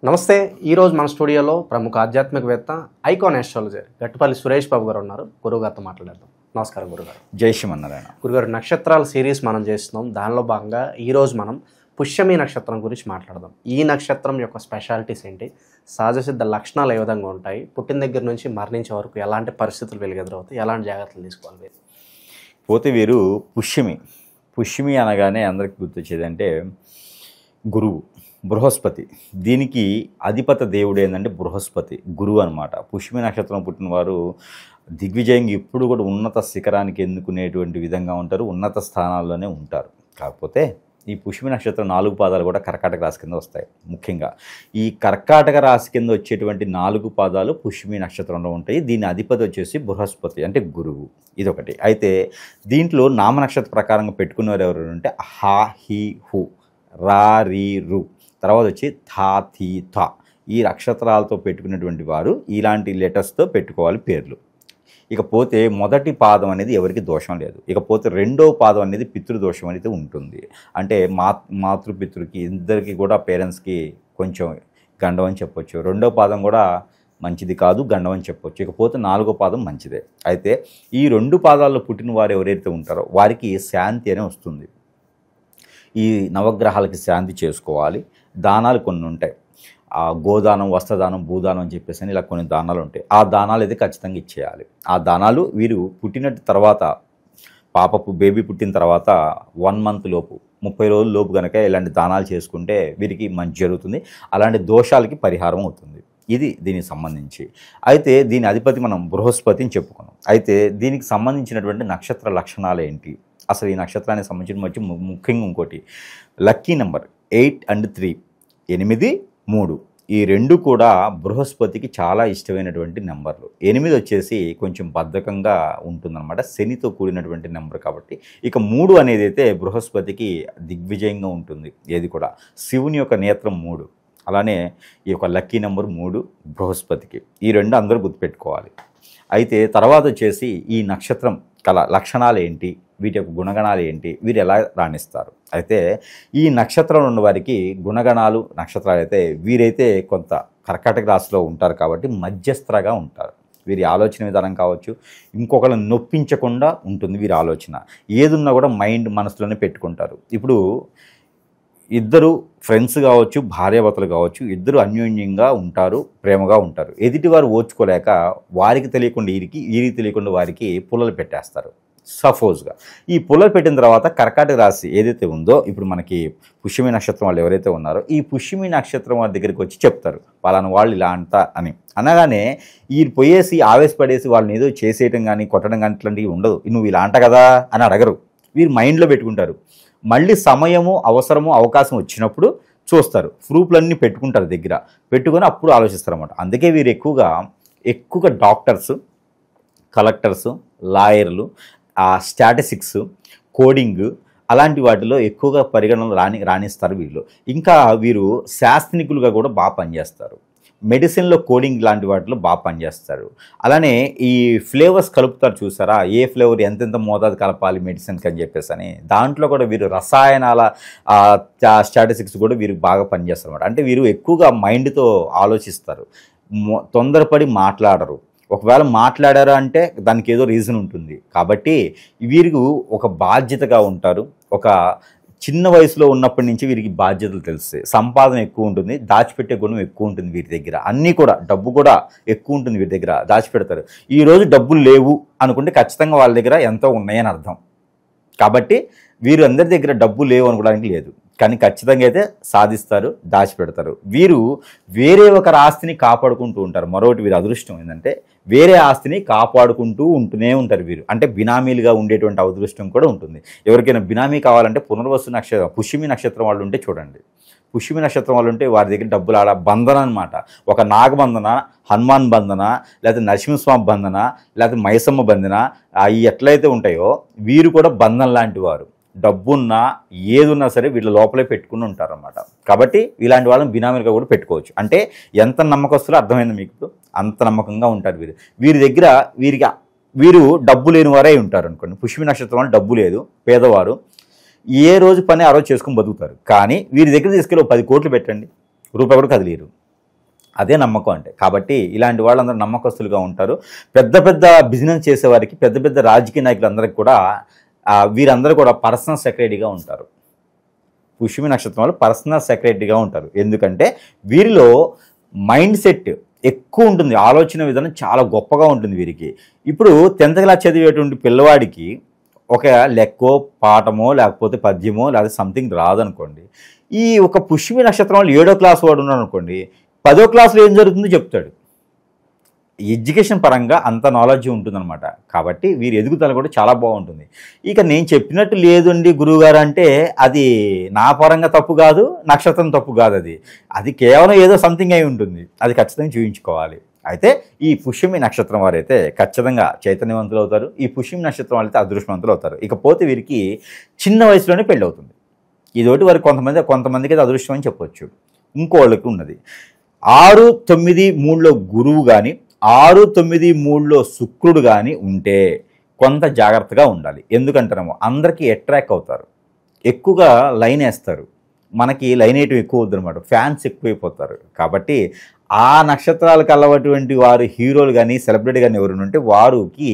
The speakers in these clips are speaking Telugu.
నమస్తే. ఈరోజు మన స్టూడియోలో ప్రముఖ ఆధ్యాత్మికవేత్త ఐకాన్ ఆస్ట్రాలజర్ గట్టుపల్లి సురేష్ బాబు గారు ఉన్నారు. గురువుగారితో మాట్లాడేద్దాం. నమస్కారం గురుగారు. జై శ్రీమన్నారాయణ. గురుగారు, నక్షత్రాల సిరీస్ మనం చేస్తున్నాం. దానిలో భాగంగా ఈరోజు మనం పుష్యమి నక్షత్రం గురించి మాట్లాడదాం. ఈ నక్షత్రం యొక్క స్పెషాలిటీస్ ఏంటి, సహజ సిద్ధ లక్షణాలు ఏ విధంగా ఉంటాయి, పుట్టిన దగ్గర నుంచి మరణించే వరకు ఎలాంటి పరిస్థితులు వెలుగెదురవుతాయి, ఎలాంటి జాగ్రత్తలు తీసుకోవాలి? పోతే వీరు పుష్యమి అనగానే అందరికీ గుర్తొచ్చేది అంటే గురువు, బృహస్పతి. దీనికి అధిపత దేవుడు ఏంటంటే బృహస్పతి, గురువు అనమాట. పుష్యమి నక్షత్రం పుట్టిన వారు దిగ్విజయంగా ఎప్పుడు కూడా ఉన్నత శిఖరానికి ఎన్నుకునేటువంటి విధంగా ఉంటారు, ఉన్నత స్థానాల్లోనే ఉంటారు. కాకపోతే ఈ పుష్యమి నక్షత్రం 4 పాదాలు కూడా కర్కాటక రాశి కింద వస్తాయి. ముఖ్యంగా ఈ కర్కాటక రాశి కింద వచ్చేటువంటి 4 పాదాలు పుష్యమి నక్షత్రంలో ఉంటాయి. దీని అధిపతి వచ్చేసి బృహస్పతి అంటే గురువు. ఇదొకటి. అయితే దీంట్లో నామ నక్షత్ర ప్రకారంగా పెట్టుకునేవారు ఎవరు అంటే హా, హి, హు, రా, రి, రు, తర్వాత వచ్చి థా, థీ, థా. ఈ నక్షత్రాలతో పెట్టుకున్నటువంటి వారు ఇలాంటి లెటర్స్తో పెట్టుకోవాలి పేర్లు. ఇకపోతే మొదటి పాదం అనేది ఎవరికి దోషం లేదు. ఇకపోతే రెండో పాదం అనేది పితృదోషం అనేది ఉంటుంది. అంటే మాతృపితృకి ఇద్దరికి కూడా పేరెంట్స్కి కొంచెం గండం అని చెప్పొచ్చు. రెండో పాదం కూడా మంచిది కాదు, గండం అని చెప్పొచ్చు. ఇకపోతే 4వ పాదం మంచిదే. అయితే ఈ 2 పాదాల్లో పుట్టిన వారు ఎవరైతే ఉంటారో వారికి శాంతి అనే వస్తుంది. ఈ నవగ్రహాలకి శాంతి చేసుకోవాలి. దానాలు కొన్ని ఉంటాయి. గోదానం, వస్త్రదానం, భూదానం అని చెప్పేసి ఇలా కొన్ని దానాలు ఉంటాయి. ఆ దానాలు అయితే ఖచ్చితంగా ఇచ్చేయాలి. ఆ దానాలు వీరు పుట్టిన తర్వాత, బేబీ పుట్టిన తర్వాత 1 మంత్ లోపు, 30 రోజుల లోపు కనుక ఇలాంటి దానాలు చేసుకుంటే వీరికి మంచి జరుగుతుంది. అలాంటి దోషాలకి పరిహారం అవుతుంది. ఇది దీనికి సంబంధించి. అయితే దీని అధిపతి మనం బృహస్పతిని చెప్పుకున్నాం. అయితే దీనికి సంబంధించినటువంటి నక్షత్ర లక్షణాలు ఏంటి, అసలు ఈ నక్షత్రానికి సంబంధించిన ముఖ్యంగా ఇంకోటి లక్కీ నెంబర్ 8 and 3, 8, 3. ఈ 2 కూడా బృహస్పతికి చాలా ఇష్టమైనటువంటి నెంబర్లు. 8 వచ్చేసి కొంచెం బద్ధకంగా ఉంటుందన్నమాట, శనితో కూడినటువంటి నెంబర్ కాబట్టి. ఇక 3 అనేది అయితే బృహస్పతికి దిగ్విజయంగా ఉంటుంది. ఏది కూడా శివుని యొక్క నేత్రం 3. అలానే ఈ యొక్క లక్కీ నెంబర్ 3 బృహస్పతికి. ఈ 2 అందరూ గుర్తుపెట్టుకోవాలి. అయితే తర్వాత వచ్చేసి ఈ నక్షత్రం కల లక్షణాలు ఏంటి, వీటి యొక్క గుణగణాలు ఏంటి, వీరు ఎలా రాణిస్తారు. అయితే ఈ నక్షత్రంలో ఉన్న వారికి గుణగణాలు నక్షత్రాలు అయితే వీరైతే కొంత కర్కాటక రాశిలో ఉంటారు కాబట్టి మధ్యస్థగా ఉంటారు. వీరి ఆలోచన విధానం కావచ్చు, ఇంకొకరిని నొప్పించకుండా ఉంటుంది వీరి ఆలోచన. ఏదున్నా కూడా మనసులోనే పెట్టుకుంటారు. ఇప్పుడు ఇద్దరు ఫ్రెండ్స్ కావచ్చు, భార్యాభర్తలు కావచ్చు, ఇద్దరు అన్యోన్యంగా ఉంటారు, ప్రేమగా ఉంటారు. ఎదుటివారు ఓర్చుకోలేక వారికి తెలియకుండా వీరికి తెలియకుండా వారికి పుల్లలు పెట్టేస్తారు. సపోజ్గా ఈ పుల్లలు పెట్టిన తర్వాత కర్కాటక రాశి ఏదైతే ఉందో, ఇప్పుడు మనకి పుష్యమి నక్షత్రం వాళ్ళు ఎవరైతే ఉన్నారో ఈ పుష్యమి నక్షత్రం వాళ్ళ దగ్గరికి వచ్చి చెప్తారు, పలానా వాళ్ళు ఇలా అంటా అని. అనగానే వీళ్ళు పోయేసి ఆవేశపడేసి వాళ్ళని ఏదో చేసేయటం కానీ కొట్టడం కానీ ఇట్లాంటివి ఉండదు. నువ్వు ఇలా అంట కదా అని అడగరు. వీరు మైండ్లో పెట్టుకుంటారు. మళ్ళీ సమయము, అవసరము, అవకాశం వచ్చినప్పుడు చూస్తారు. ప్రూఫ్లన్నీ పెట్టుకుంటారు దగ్గర, పెట్టుకొని అప్పుడు ఆలోచిస్తారు అన్నమాట. అందుకే వీరు ఎక్కువగా డాక్టర్స్, కలెక్టర్స్, లాయర్లు, స్టాటిస్టిక్స్, కోడింగ్ అలాంటి వాటిలో ఎక్కువగా పరిగణనలు రాణిస్తారు వీళ్ళు. ఇంకా వీరు శాస్త్రజ్ఞులుగా కూడా బాగా పనిచేస్తారు. మెడిసిన్లో కోడింగ్ లాంటి వాటిలో బాగా పనిచేస్తారు. అలానే ఈ ఫ్లేవర్స్ కలుపుతారు చూసారా, ఏ ఫ్లేవర్ ఎంతెంత మోతాదు కలపాలి మెడిసిన్కి అని చెప్పేసి అని, దాంట్లో కూడా వీరు రసాయనాల స్టాటిస్టిక్స్ కూడా వీరు బాగా పనిచేస్తారు అన్నమాట. అంటే వీరు ఎక్కువగా మైండ్తో ఆలోచిస్తారు, తొందరపడి మాట్లాడరు. ఒకవేళ మాట్లాడారు అంటే దానికి ఏదో రీజన్ ఉంటుంది. కాబట్టి వీరికి ఒక బాధ్యతగా ఉంటారు. ఒక చిన్న వయసులో ఉన్నప్పటి నుంచి వీరికి బాధ్యతలు తెలుస్తాయి. సంపాదన ఎక్కువ ఉంటుంది, దాచిపెట్టే గుణం ఎక్కువ ఉంటుంది వీరి దగ్గర. అన్నీ కూడా డబ్బు కూడా ఎక్కువ ఉంటుంది వీరి దగ్గర, దాచిపెడతారు. ఈరోజు డబ్బులు లేవు అనుకుంటే ఖచ్చితంగా వాళ్ళ దగ్గర ఎంతో ఉన్నాయని అర్థం. కాబట్టి వీరు అందరి దగ్గర డబ్బు లేవు అనుకోవడానికి లేదు, కానీ ఖచ్చితంగా అయితే సాధిస్తారు, దాచిపెడతారు. వీరు వేరే ఒకరి ఆస్తిని కాపాడుకుంటూ ఉంటారు. మరొకటి వీరి అదృష్టం ఏంటంటే వేరే ఆస్తిని కాపాడుకుంటూ ఉంటూనే ఉంటారు వీరు. అంటే బినామీలుగా ఉండేటువంటి అదృష్టం కూడా ఉంటుంది. ఎవరికైనా బినామీ కావాలంటే పునర్వసు నక్షత్రం, పుష్యమి నక్షత్రం వాళ్ళు ఉంటే చూడండి. పుష్యమి నక్షత్రం వాళ్ళు ఉంటే వారి దగ్గర డబ్బులు ఆడ బంధన అనమాట. ఒక నాగబంధన, హనుమాన్ బంధన, లేకపోతే నరసింహస్వామి బంధన, లేకపోతే మైసమ్మ బంధన, అవి ఎట్లయితే ఉంటాయో వీరు కూడా బంధన లాంటి వారు. డబ్బున్నా ఏదున్నా సరే వీళ్ళ లోపలే పెట్టుకుని ఉంటారన్నమాట. కాబట్టి ఇలాంటి వాళ్ళని బినామీలుగా కూడా పెట్టుకోవచ్చు. అంటే ఎంత నమ్మకస్తులో అర్థమైంది మీకు, అంత నమ్మకంగా ఉంటారు వీరు. వీరి దగ్గర వీరు డబ్బు లేని వారే ఉంటారు అనుకోండి. పుష్యమి నక్షత్రం వాళ్ళు డబ్బు లేదు, పేదవారు, ఏ రోజు పని ఆ రోజు చేసుకుని బతుకుతారు. కానీ వీరి దగ్గర తీసుకెళ్ళి 10 కోట్లు పెట్టండి, రూపాయి కూడా కదిలేరు. అదే నమ్మకం అంటే. కాబట్టి ఇలాంటి వాళ్ళందరూ నమ్మకస్తులుగా ఉంటారు. పెద్ద పెద్ద బిజినెస్ చేసేవారికి, పెద్ద పెద్ద రాజకీయ నాయకులందరికీ కూడా వీరందరూ కూడా పర్సనల్ సెక్రటరీగా ఉంటారు. పుష్యమి నక్షత్రం వాళ్ళు పర్సనల్ సెక్రటరీగా ఉంటారు. ఎందుకంటే వీరిలో మైండ్ సెట్ ఎక్కువ ఉంటుంది, ఆలోచన విధానం చాలా గొప్పగా ఉంటుంది వీరికి. ఇప్పుడు 10th క్లాస్ చదివేటువంటి పిల్లవాడికి ఒక లెక్కో పాఠమో లేకపోతే పద్యమో లేకపోతే సంథింగ్ రాదనుకోండి, ఈ ఒక పుష్యమి నక్షత్రం వాళ్ళు 7వ క్లాస్ వాడు ఉన్నాడు అనుకోండి, 10వ క్లాస్లో ఏం జరుగుతుందో చెప్తాడు. ఎడ్యుకేషన్ పరంగా అంత నాలెడ్జ్ ఉంటుందన్నమాట. కాబట్టి వీరి ఎదుగుదల కూడా చాలా బాగుంటుంది. ఇక నేను చెప్పినట్టు లేదండి గురువుగారు అంటే అది నా పరంగా తప్పు కాదు, నక్షత్రం తప్పు కాదు, అది కేవలం ఏదో సంథింగ్ అయి ఉంటుంది. అది ఖచ్చితంగా చూపించుకోవాలి. అయితే ఈ పుష్యమి నక్షత్రం వారైతే ఖచ్చితంగా చైతన్యవంతులు అవుతారు. ఈ పుష్యమి నక్షత్రం వాళ్ళైతే అదృష్టవంతులు అవుతారు. ఇకపోతే వీరికి చిన్న వయసులోనే పెళ్ళి అవుతుంది. ఇదోటి వారికి కొంతమందికి అయితే అదృష్టం అని చెప్పొచ్చు. ఇంకోళ్ళకి ఉన్నది 6, 9, 3లో గురువు కానీ 6, 9, 3లో శుక్రుడు కానీ ఉంటే కొంత జాగ్రత్తగా ఉండాలి. ఎందుకంటారేమో అందరికీ అట్రాక్ట్ అవుతారు, ఎక్కువగా లైన్ వేస్తారు. మనకి లైన్ వేయటం ఎక్కువ వద్దనమాట, ఫ్యాన్స్ ఎక్కువైపోతారు. కాబట్టి ఆ నక్షత్రాలకు అల్లవటువంటి వారు హీరోలు కానీ సెలబ్రిటీ కానీ ఎవరైనా ఉంటే వారికి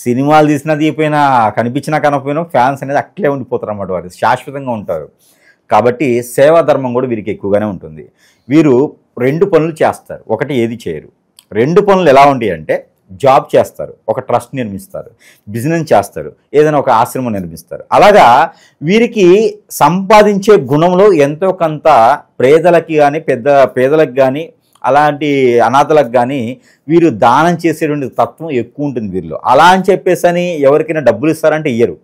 సినిమాలు తీసినా తీయపోయినా కనిపించినా కనకపోయినా ఫ్యాన్స్ అనేది అట్లే ఉండిపోతారు అన్నమాట. వారు శాశ్వతంగా ఉంటారు. కాబట్టి సేవా ధర్మం కూడా వీరికి ఎక్కువగానే ఉంటుంది. వీరు 2 పనులు చేస్తారు, ఒకటి ఏది చేయరు. 2 పనులు ఎలా ఉంటాయి అంటే జాబ్ చేస్తారు, ఒక ట్రస్ట్ నిర్మిస్తారు, బిజినెస్ చేస్తారు, ఏదైనా ఒక ఆశ్రమం నిర్మిస్తారు. అలాగా వీరికి సంపాదించే గుణంలో ఎంతో కొంత పేదలకి కానీ పేదలకు కానీ అలాంటి అనాథలకు కానీ వీరు దానం చేసేటువంటి తత్వం ఎక్కువ ఉంటుంది వీరిలో. అలా అని చెప్పేసి ఎవరికైనా డబ్బులు ఇస్తారంటే ఇయ్యరు.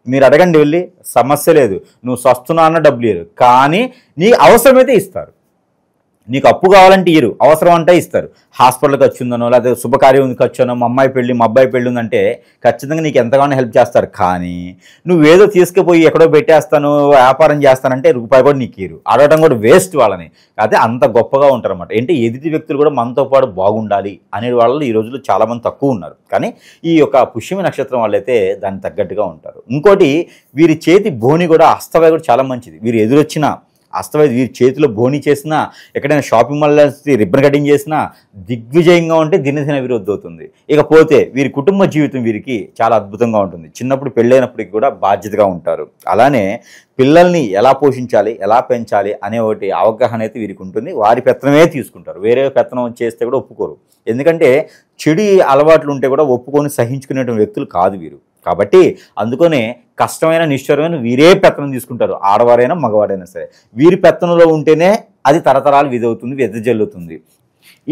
మీరు అడగండి వెళ్ళి, సమస్య లేదు, నువ్వు సస్తున్నా అన్న డబ్బులు ఇయ్యరు. కానీ నీ అవసరమైతే ఇస్తారు. నీకు అప్పు కావాలంటే ఇయ్యరు, అవసరం అంటే ఇస్తారు. హాస్పిటల్కి ఖర్చు ఉందనో లేకపోతే శుభకార్యం ఖర్చు అనో, మా అమ్మాయి పెళ్ళి మా అబ్బాయి పెళ్ళి ఉందంటే ఖచ్చితంగా నీకు ఎంతగానో హెల్ప్ చేస్తారు. కానీ నువ్వేదో తీసుకుపోయి ఎక్కడో పెట్టేస్తాను వ్యాపారం చేస్తానంటే రూపాయి కూడా నీకు ఇయ్యరు. అడగడం కూడా వేస్ట్ వాళ్ళని. అయితే అంత గొప్పగా ఉంటారు అన్నమాట. అంటే ఎదుటి వ్యక్తులు కూడా మనతో పాటు బాగుండాలి అనే వాళ్ళు ఈ రోజుల్లో చాలామంది తక్కువ ఉన్నారు. కానీ ఈ యొక్క పుష్యమి నక్షత్రం వాళ్ళైతే దానికి తగ్గట్టుగా ఉంటారు. ఇంకోటి వీరి చేతి బోని కూడా హస్తవాయి కూడా చాలా మంచిది. వీరు ఎదురొచ్చిన అస్తవైతే వీరి చేతిలో బోని చేసినా, ఎక్కడైనా షాపింగ్ మాల్ రిబ్బన్ కటింగ్ చేసినా దిగ్విజయంగా ఉంటే దినదిన అభివృద్ధి అవుతుంది. ఇకపోతే వీరి కుటుంబ జీవితం వీరికి చాలా అద్భుతంగా ఉంటుంది. చిన్నప్పుడు పెళ్ళైనప్పటికీ కూడా బాధ్యతగా ఉంటారు. అలానే పిల్లల్ని ఎలా పోషించాలి, ఎలా పెంచాలి అనే ఒకటి అవగాహన అయితే వీరికి ఉంటుంది. వారి పెత్తనమే తీసుకుంటారు, వేరే పెత్తనం చేస్తే కూడా ఒప్పుకోరు. ఎందుకంటే చెడు అలవాట్లు ఉంటే కూడా ఒప్పుకొని సహించుకునే వ్యక్తులు కాదు వీరు. కాబట్టి అందుకనే కష్టమైన నిశ్చయమైన వీరే పెత్తనం తీసుకుంటారు, ఆడవారైనా మగవారైనా సరే. వీరి పెత్తనంలో ఉంటేనే అది తరతరాలు విధవుతుంది, వెదజల్లుతుంది.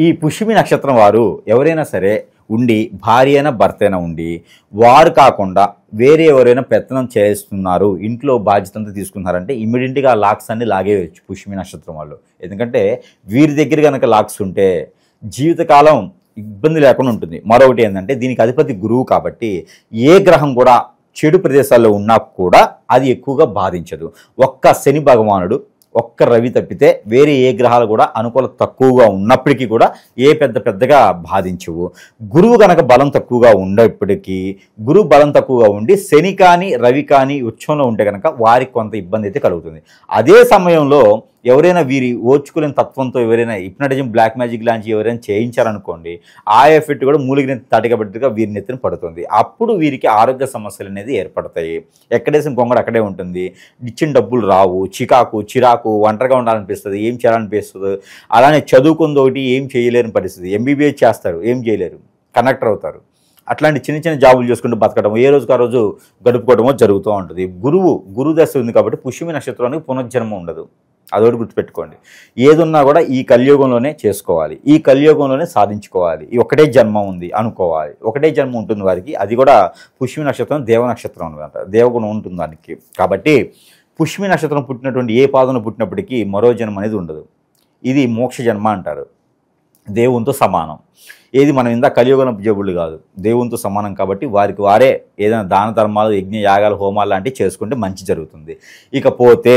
ఈ పుష్యమి నక్షత్రం వారు ఎవరైనా సరే ఉండి, భార్య అయినా భర్త అయినా ఉండి, వారు కాకుండా వేరే ఎవరైనా పెత్తనం చేస్తున్నారు, ఇంట్లో బాధ్యతంతా తీసుకున్నారంటే ఇమ్మీడియట్గా లాక్స్ అన్ని లాగేయచ్చు పుష్యమి నక్షత్రం వాళ్ళు. ఎందుకంటే వీరి దగ్గర కనుక లాక్స్ ఉంటే జీవితకాలం ఇబ్బంది లేకుండా ఉంటుంది. మరొకటి ఏంటంటే దీనికి అధిపతి గురువు కాబట్టి ఏ గ్రహం కూడా చెడు ప్రదేశాల్లో ఉన్నా కూడా అది ఎక్కువగా బాధించదు. ఒక్క శని భగవానుడు, ఒక్క రవి తప్పితే వేరే ఏ గ్రహాలు కూడా అనుకూలత తక్కువగా ఉన్నప్పటికీ కూడా ఏ పెద్దగా బాధించవు. గురువు కనుక బలం తక్కువగా ఉండేప్పటికీ, గురువు బలం తక్కువగా ఉండి శని కానీ రవి కానీ ఉచ్చంలో ఉంటే కనుక వారికి కొంత ఇబ్బంది అయితే కలుగుతుంది. అదే సమయంలో ఎవరైనా వీరి ఓర్చుకోలేని తత్వంతో ఎవరైనా హిప్నటిజం, బ్లాక్ మ్యాజిక్ లాంటి ఎవరైనా చేయించారనుకోండి, ఆ ఎఫెక్ట్ కూడా మూలిగిన తటికబెట్టుగా వీరి నెత్తిన పడుతుంది. అప్పుడు వీరికి ఆరోగ్య సమస్యలు అనేది ఏర్పడతాయి. ఎక్కడేసిన గొంగడు అక్కడే ఉంటుంది, ఇచ్చిన డబ్బులు రావు, చిరాకు, ఒంటరిగా ఉండాలనిపిస్తుంది, ఏం చేయాలనిపిస్తుంది. అలానే చదువుకుంది ఒకటి ఏం చేయలేని పరిస్థితి. ఎంబీబీఎస్ చేస్తారు, ఏం చేయలేరు, కండక్టర్ అవుతారు. అట్లాంటి చిన్న జాబులు చేసుకుంటూ బతకడం, ఏ రోజుకు ఆ రోజు గడుపుకోవడమో జరుగుతూ ఉంటుంది. గురు దశ ఉంది కాబట్టి పుష్యమి నక్షత్రానికి పునర్జన్మ ఉండదు. అదొకటి గుర్తుపెట్టుకోండి. ఏదున్నా కూడా ఈ కలియుగంలోనే చేసుకోవాలి, ఈ కలియుగంలోనే సాధించుకోవాలి. ఈ ఒకటే జన్మ ఉంది అనుకోవాలి. ఒకటే జన్మ ఉంటుంది వారికి, అది కూడా పుష్యమి నక్షత్రం దేవ నక్షత్రం అనమాట, దేవగుణం ఉంటుంది దానికి. కాబట్టి పుష్యమి నక్షత్రం పుట్టినటువంటి ఏ పాదంలో పుట్టినప్పటికీ మరో జన్మ అనేది ఉండదు. ఇది మోక్ష జన్మ అంటారు. దేవునితో సమానం. ఏది మనం ఇందా కలియుగం జబుళ్ళు కాదు, దేవునితో సమానం. కాబట్టి వారికి వారే ఏదైనా దాన ధర్మాలు, యజ్ఞ యాగాలు, హోమాలు లాంటివి చేసుకుంటే మంచి జరుగుతుంది. ఇకపోతే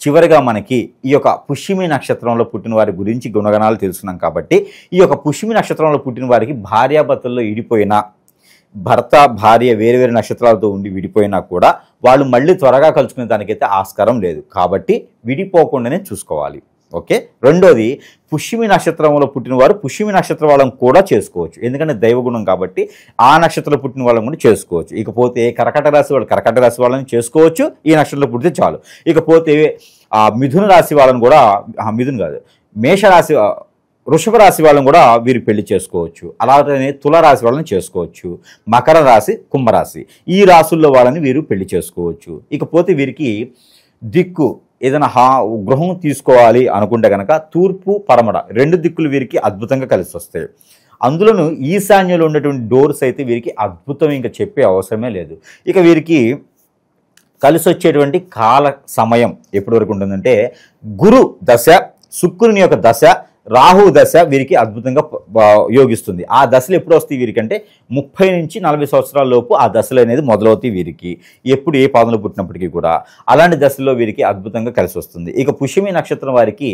చివరిగా మనకి ఈ యొక్క పుష్యమి నక్షత్రంలో పుట్టిన వారి గురించి గుణగణాలు తెలుసుకున్నాం. కాబట్టి ఈ యొక్క పుష్యమి నక్షత్రంలో పుట్టిన వారికి భార్యాభర్తల్లో విడిపోయినా, భర్త భార్య వేరు నక్షత్రాలతో ఉండి విడిపోయినా కూడా వాళ్ళు మళ్ళీ త్వరగా కలుసుకునే దానికైతే ఆస్కారం లేదు. కాబట్టి విడిపోకుండానే చూసుకోవాలి. ఓకే. రెండోది పుష్యమి నక్షత్రంలో పుట్టిన వారు పుష్యమి నక్షత్రం వాళ్ళని కూడా చేసుకోవచ్చు, ఎందుకంటే దైవగుణం కాబట్టి ఆ నక్షత్రంలో పుట్టిన వాళ్ళని కూడా చేసుకోవచ్చు. ఇకపోతే కర్కట రాశి వాళ్ళు కర్కట రాశి వాళ్ళని చేసుకోవచ్చు, ఈ నక్షత్రంలో పుడితే చాలు. ఇకపోతే మిథున రాశి వాళ్ళని కూడా, మిథున కాదు, మేషరాశి వృషభ రాశి వాళ్ళని కూడా వీరు పెళ్లి చేసుకోవచ్చు. అలాగే తులారాశి వాళ్ళని చేసుకోవచ్చు, మకర రాశి కుంభరాశి ఈ రాశుల్లో వాళ్ళని వీరు పెళ్లి చేసుకోవచ్చు. ఇకపోతే వీరికి దిక్కు ఏదైనా గృహం తీసుకోవాలి అనుకుంటే కనుక తూర్పు పడమర 2 దిక్కులు వీరికి అద్భుతంగా కలిసి వస్తాయి. అందులోనూ ఈశాన్యంలో ఉన్నటువంటి డోర్స్ అయితే వీరికి అద్భుతం, ఇంకా చెప్పే అవసరమే లేదు. ఇక వీరికి కలిసి వచ్చేటువంటి కాల సమయం ఎప్పటి వరకు ఉంటుందంటే గురు దశ, శుక్రుని యొక్క దశ, రాహు దశ వీరికి అద్భుతంగా యోగిస్తుంది. ఆ దశలు ఎప్పుడు వస్తాయి వీరికంటే 30 నుంచి 40 సంవత్సరాల లోపు ఆ దశలు అనేది మొదలవుతాయి వీరికి, ఎప్పుడు ఏ పాదంలో పుట్టినప్పటికీ కూడా అలాంటి దశల్లో వీరికి అద్భుతంగా కలిసి వస్తుంది. ఇక పుష్యమి నక్షత్రం వారికి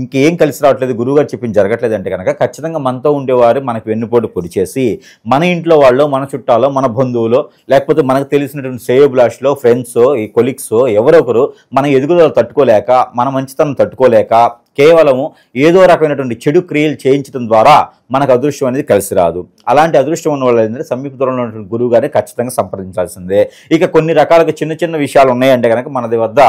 ఇంకేం కలిసి రావట్లేదు, గురువుగారు చెప్పింది జరగట్లేదు అంటే కనుక ఖచ్చితంగా మనతో ఉండేవారు మనకు వెన్నుపోటు పొడి చేసి మన ఇంట్లో వాళ్ళు, మన చుట్టాలో, మన బంధువులో, లేకపోతే మనకు తెలిసినటువంటి శ్రేయోభిలాషులో, ఫ్రెండ్స్, ఈ కొలీగ్స్ ఎవరొకరు మన ఎదుగుదల తట్టుకోలేక, మన మంచితనం తట్టుకోలేక కేవలము ఏదో రకమైనటువంటి చెడు క్రియలు చేయించడం ద్వారా మనకు అదృష్టం అనేది కలిసి రాదు. అలాంటి అదృష్టం ఉన్న వాళ్ళు ఏంటంటే సమీప దూరంలో ఉన్నటువంటి గురువు గారిని ఖచ్చితంగా సంప్రదించాల్సిందే. ఇక కొన్ని రకాలుగా చిన్న చిన్న విషయాలు ఉన్నాయంటే కనుక మన వద్ద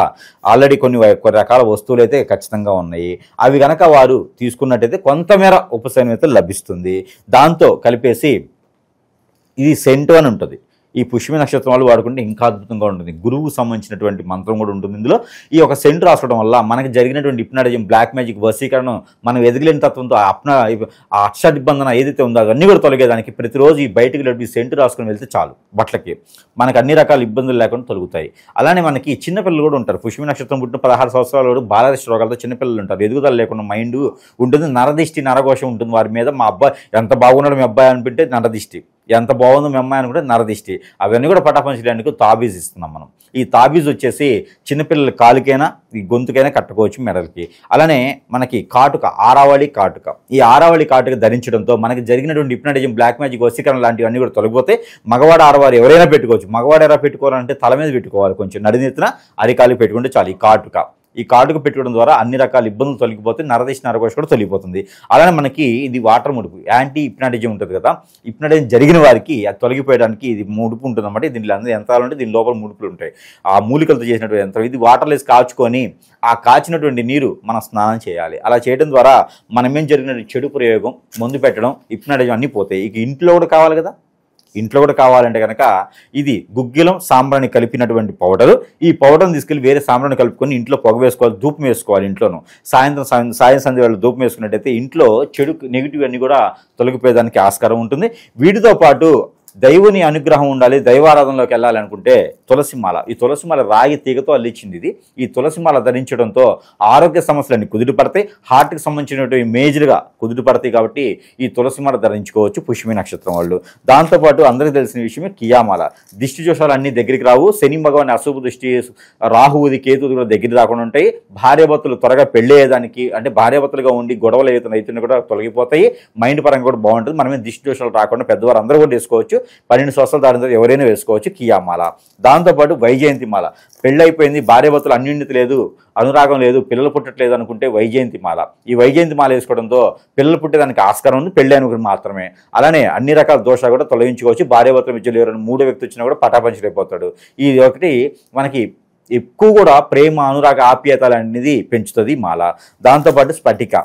ఆల్రెడీ కొన్ని రకాల వస్తువులు అయితే ఖచ్చితంగా ఉన్నాయి. అవి కనుక వారు తీసుకున్నట్టయితే కొంతమేర ఉపశమనం అయితే లభిస్తుంది. దాంతో కలిపేసి ఇది సెంటు అని ఉంటుంది. ఈ పుష్యమి నక్షత్రం వాళ్ళు వాడుకుంటే ఇంకా అద్భుతంగా ఉంటుంది. గురువుకు సంబంధించినటువంటి మంత్రం కూడా ఉంటుంది ఇందులో. ఈ ఒక సెంటు రాసుకోవడం వల్ల మనకి జరిగినటువంటి హిప్నాటిజం, బ్లాక్ మ్యాజిక్, వశీకరణం, మనం ఎదిగలేని తత్వంతో ఆ అక్షదిబ్బంధన ఏదైతే ఉందో అవన్నీ కూడా తొలగేదానికి ప్రతిరోజు ఈ బయటికి ఈ సెంటు రాసుకొని వెళ్తే చాలు, బట్టలకి మనకు అన్ని రకాల ఇబ్బందులు లేకుండా తొలుగుతాయి. అలానే మనకి చిన్నపిల్లలు కూడా ఉంటారు. పుష్యమి నక్షత్రం పుట్టిన 16 సంవత్సరాల బాలదృష్టి రోగాలతో చిన్నపిల్లలు ఉంటారు. ఎదుగుదల లేకుండా మైండ్ ఉంటుంది, నరదిష్టి, నరఘోషం ఉంటుంది వారి మీద. మా అబ్బాయి ఎంత బాగున్నాడు మీ అబ్బాయి అనిపింటే నరదిష్టి, ఎంత బాగుందో మీ అమ్మాయి అనుకుంటే నరదిష్టి. అవన్నీ కూడా పటాపంచడానికి తాబీజ్ ఇస్తున్నాం మనం. ఈ తాబీజ్ వచ్చేసి చిన్నపిల్లల కాలుకైనా, ఈ గొంతుకైనా కట్టుకోవచ్చు, మెడలకి. అలానే మనకి కాటుక, ఆరావళి కాటుక, ఈ ఆరావళి కాటుక ధరించడంతో మనకి జరిగినటువంటి హిప్నాటిజం, బ్లాక్ మ్యాజిక్, వశీకరణ లాంటివన్నీ కూడా తొలగిపోతే మగవాడు ఆడవారు ఎవరైనా పెట్టుకోవచ్చు. మగవాడు ఎలా పెట్టుకోవాలంటే తల మీద పెట్టుకోవాలి, కొంచెం నడినెత్తిన అరికాలు పెట్టుకుంటే చాలు. ఈ కాటుక పెట్టుకోవడం ద్వారా అన్ని రకాల ఇబ్బందులు తొలగిపోతే నరదిష్టి, నరఘోష కూడా తొలగిపోతుంది. అలానే మనకి ఇది వాటర్ ముడుపు, యాంటీ హిప్నాటిజం ఉంటుంది కదా, హిప్నాటిజం జరిగిన వారికి అది తొలగిపోయడానికి ఇది ముడుపు ఉంటుంది అన్నమాట. దీనిలో అన్ని యంత్రాలు ఉంటాయి, దీని లోపల ముడుపులు ఉంటాయి. ఆ మూలికలతో చేసినటువంటి యంత్రం ఇది. వాటర్లో వేసి కాచుకొని ఆ కాచినటువంటి నీరు మనం స్నానం చేయాలి. అలా చేయడం ద్వారా మనమేం జరిగిన చెడు ప్రయోగం, మందు పెట్టడం, హిప్నాటిజం అన్నీ పోతాయి. ఇక ఇంట్లో కూడా కావాలి కదా, ఇంట్లో కూడా కావాలంటే కనుక ఇది గుగ్గిలం, సాంబ్రాణి కలిపినటువంటి పౌడరు. ఈ పౌడర్ని తీసుకెళ్ళి వేరే సాంబ్రాణి కలుపుకొని ఇంట్లో పొగ వేసుకోవాలి, ధూపం వేసుకోవాలి. ఇంట్లోనూ సాయం సంధ్య వేళ ధూపం వేసుకున్నట్టయితే ఇంట్లో చెడు, నెగిటివ్ అన్ని కూడా తొలగిపోయేదానికి ఆస్కారం ఉంటుంది. వీటితో పాటు దైవుని అనుగ్రహం ఉండాలి, దైవారాధనలోకి వెళ్ళాలి అనుకుంటే తులసిమాల, ఈ తులసిమాల రాగి తీగతో అల్లించింది ఇది. ఈ తులసిమాల ధరించడంతో ఆరోగ్య సమస్యలన్నీ కుదుటపడతాయి, హార్ట్కి సంబంధించినటువంటి మేజర్గా కుదుటపడతాయి. కాబట్టి ఈ తులసిమాల ధరించుకోవచ్చు పుష్యమి నక్షత్రం వాళ్ళు. దాంతోపాటు అందరికీ తెలిసిన విషయమే కియామాల. దిష్టి దోషాలు అన్నీ దగ్గరికి రావు. శని భగవాన్ అశుభ దృష్టి, రాహువుది, కేతువుది కూడా దగ్గర రాకుండా ఉంటాయి. భార్యాభర్తలు త్వరగా పెళ్ళయ్యేదానికి, అంటే భార్యాభర్తలుగా ఉండి గొడవలు అవుతున్న కూడా తొలగిపోతాయి. మైండ్ పరంగా కూడా బాగుంటుంది. మనమే దిష్టి దోషాలు రాకుండా పెద్దవారు అందరూ కూడా వేసుకోవచ్చు. 12 సంవత్సరాలు దాని తర్వాత ఎవరైనా వేసుకోవచ్చు కియామాల. దాంతోపాటు వైజయంతి మాల. పెళ్ళైపోయింది, భార్యాభర్తలు అన్యోన్యత లేదు, అనురాగం లేదు, పిల్లలు పుట్టట్లేదు అనుకుంటే వైజయంతి మాల. ఈ వైజయంతి మాల వేసుకోవడంతో పిల్లలు పుట్టేదానికి ఆస్కారం ఉంది, పెళ్ళి అనుకుని మాత్రమే. అలానే అన్ని రకాల దోషాలు కూడా తొలగించుకోవచ్చు. భార్యాభర్తల మధ్యలో ఎవరైనా 3వ వ్యక్తి వచ్చినా కూడా పటాపంచలైపోతాడు. ఇది ఒకటి మనకి ఎక్కువ కూడా ప్రేమ, అనురాగ, ఆప్యాయతలు అనేది పెంచుతుంది మాల. దాంతోపాటు స్ఫటిక.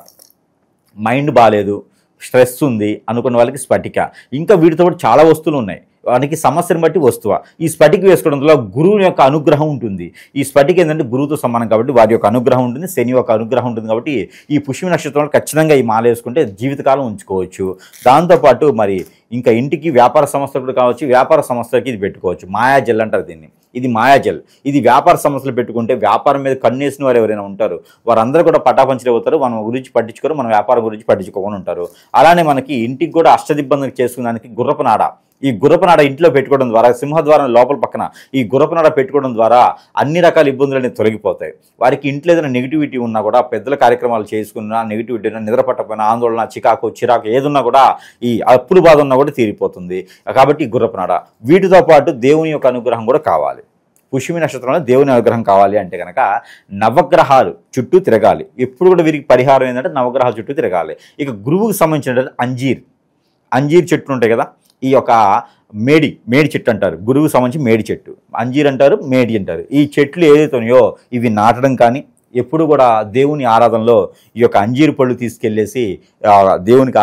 మైండ్ బాగాలేదు, స్ట్రెస్ ఉంది అనుకున్న వాళ్ళకి స్ఫటిక. ఇంకా వీటితో కూడా చాలా వస్తువులు ఉన్నాయి, వానికి సమస్యను బట్టి వస్తువ. ఈ స్ఫటిక వేసుకోవడం వల్ల గురువు యొక్క అనుగ్రహం ఉంటుంది. ఈ స్ఫటిక ఏంటంటే గురువుతో సమానం కాబట్టి వారి యొక్క అనుగ్రహం ఉంటుంది, శని యొక్క అనుగ్రహం ఉంటుంది. కాబట్టి ఈ పుష్యమి నక్షత్రంలో ఖచ్చితంగా ఈ మాల వేసుకుంటే జీవితకాలం ఉంచుకోవచ్చు. దాంతోపాటు మరి ఇంకా ఇంటికి వ్యాపార సంస్థలు కూడా కావచ్చు, వ్యాపార సంస్థలకి ఇది పెట్టుకోవచ్చు. మాయాజల్ అంటారు దీన్ని. ఇది మాయాజల్. ఇది వ్యాపార సంస్థలు పెట్టుకుంటే వ్యాపారం మీద కన్నేసిన వారు ఎవరైనా ఉంటారు, వారందరూ కూడా పటాపంచలు అవుతారు. మనం గురించి పట్టించుకోరు, మన వ్యాపారం గురించి పట్టించుకోకుండా ఉంటారు. అలానే మనకి ఇంటికి కూడా అష్టదిబ్బందులు చేసుకునేదానికి గుర్రపనాడ. ఈ గుర్రపనాడ ఇంట్లో పెట్టుకోవడం ద్వారా, సింహద్వారం లోపల పక్కన ఈ గుర్రపనాడ పెట్టుకోవడం ద్వారా అన్ని రకాల ఇబ్బందులు అనేవి తొలగిపోతాయి. వారికి ఇంట్లో ఏదైనా నెగిటివిటీ ఉన్నా కూడా, పెద్దల కార్యక్రమాలు చేసుకున్నా, నెగిటివిటీ నిద్ర పట్టకపోయినా, ఆందోళన, చిరాకు ఏదున్నా కూడా, ఈ అప్పులు బాధ ఉన్నా కూడా తీరిపోతుంది. కాబట్టి గుర్రపనాడ. వీటితో పాటు దేవుని యొక్క అనుగ్రహం కూడా కావాలి. పుష్యమి నక్షత్రంలో దేవుని అనుగ్రహం కావాలి అంటే కనుక నవగ్రహాలు చుట్టూ తిరగాలి. ఎప్పుడు కూడా వీరికి పరిహారం ఏంటంటే నవగ్రహాల చుట్టూ తిరగాలి. ఇక గురువుకు సంబంధించిన అంజీర్ చెట్లు ఉంటాయి కదా, ఈ యొక్క మేడి చెట్టు అంటారు, గురువుకు సంబంధించి మేడి చెట్టు, అంజీర్ అంటారు, మేడి అంటారు. ఈ చెట్లు ఏదైతే ఉన్నాయో ఇవి నాటడం కానీ, ఎప్పుడు కూడా దేవుని ఆరాధనలో ఈ యొక్క అంజీరు పళ్ళు తీసుకెళ్ళేసి దేవునికి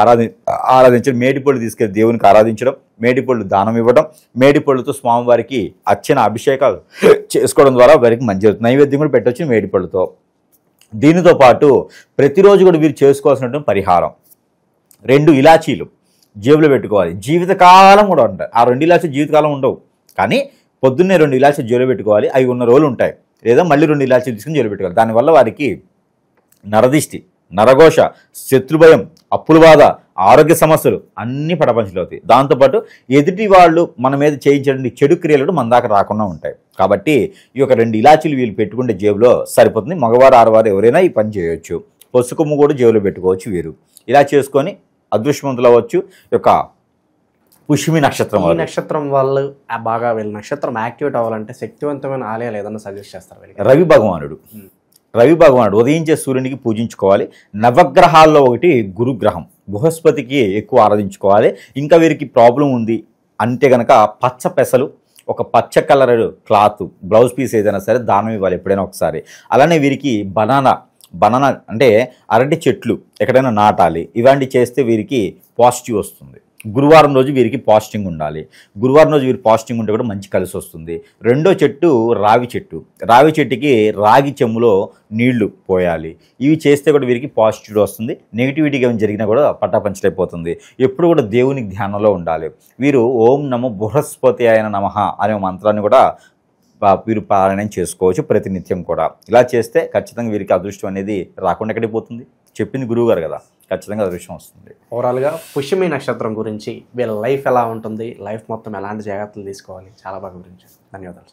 ఆరాధించడం, మేడి పళ్ళు తీసుకెళ్ళి దేవునికి ఆరాధించడం, మేడి పళ్ళు దానం ఇవ్వడం, మేడి పళ్ళుతో స్వామివారికి అర్చన అభిషేకాలు చేసుకోవడం ద్వారా వారికి మంచి జరుగుతుంది. నైవేద్యం కూడా పెట్టవచ్చు మేడి పళ్ళుతో. దీనితో పాటు ప్రతిరోజు కూడా వీరు చేసుకోవాల్సినటువంటి పరిహారం 2 ఇలాచీలు జేబులో పెట్టుకోవాలి. జీవితకాలం కూడా ఉంటాయి. ఆ 2 ఇలాచీలు జీవితకాలం ఉండవు, కానీ పొద్దున్నే 2 ఇలాచీలు జేబులో పెట్టుకోవాలి. అవి ఉన్న రోజులు ఉంటాయి. లేదా మళ్ళీ 2 ఇలాచీలు తీసుకుని జేబులో పెట్టుకోవాలి. దానివల్ల వారికి నరదిష్టి, నరఘోష, శత్రుభయం, అప్పుల బాధ, ఆరోగ్య సమస్యలు అన్నీ పటపంచలు అవుతాయి. దాంతోపాటు ఎదుటి వాళ్ళు మన మీద చేయించే చెడు క్రియలు మన దాకా రాకుండా ఉంటాయి. కాబట్టి ఈ యొక్క 2 ఇలాచీలు వీళ్ళు పెట్టుకుంటే జేబులో సరిపోతుంది. మగవారు ఆడవారు ఎవరైనా ఈ పని చేయవచ్చు. పసుకొమ్ము కూడా జేబులో పెట్టుకోవచ్చు వీరు. ఇలా చేసుకొని అదృష్టవంతులు అవ్వచ్చు. యొక్క పుష్యమి నక్షత్రం ఈ నక్షత్రం వాళ్ళు బాగా వీళ్ళ నక్షత్రం యాక్టివేట్ అవ్వాలంటే శక్తివంతమైన ఆలయాలు ఏదైనా సజెస్ట్ చేస్తారు? రవి భగవానుడు ఉదయించే సూర్యునికి పూజించుకోవాలి. నవగ్రహాల్లో ఒకటి గురుగ్రహం, బృహస్పతికి ఎక్కువ ఆరాధించుకోవాలి. ఇంకా వీరికి ప్రాబ్లం ఉంది అంటే కనుక పచ్చ పెసలు, ఒక పచ్చ కలర్ క్లాత్, బ్లౌజ్ పీస్ ఏదైనా సరే దానం ఇవ్వాలి ఎప్పుడైనా ఒకసారి. అలానే వీరికి బనానా అంటే అరటి చెట్లు ఎక్కడైనా నాటాలి. ఇలాంటివి చేస్తే వీరికి పాజిటివ్ వస్తుంది. గురువారం రోజు వీరికి పాజిటింగ్ ఉండాలి. గురువారం రోజు వీరికి పాజిటింగ్ ఉంటే కూడా మంచి కలిసి వస్తుంది. రెండో చెట్టు రావి చెట్టుకి రాగి చెమ్ములో నీళ్లు పోయాలి. ఇవి చేస్తే కూడా వీరికి పాజిటివ్ వస్తుంది. నెగిటివిటీగా ఏమైనా జరిగినా కూడా పట్టాపంచలైపోతుంది. ఎప్పుడు కూడా దేవునికి ధ్యానంలో ఉండాలి. వీరు ఓం నమో బృహస్పతి అయిన నమః అనే మంత్రాన్ని కూడా వీరు పారాయణం చేసుకోవచ్చు ప్రతినిత్యం కూడా. ఇలా చేస్తే ఖచ్చితంగా వీరికి అదృష్టం అనేది రాకుండా ఎక్కడికి పోతుంది. చెప్పింది గురువుగారు కదా, ఖచ్చితంగా అదృష్టం వస్తుంది. ఓవరాల్గా పుష్యమి నక్షత్రం గురించి వీళ్ళ లైఫ్ ఎలా ఉంటుంది, లైఫ్ మొత్తం ఎలాంటి జాగ్రత్తలు తీసుకోవాలి, చాలా బాగా గురించి ధన్యవాదాలు.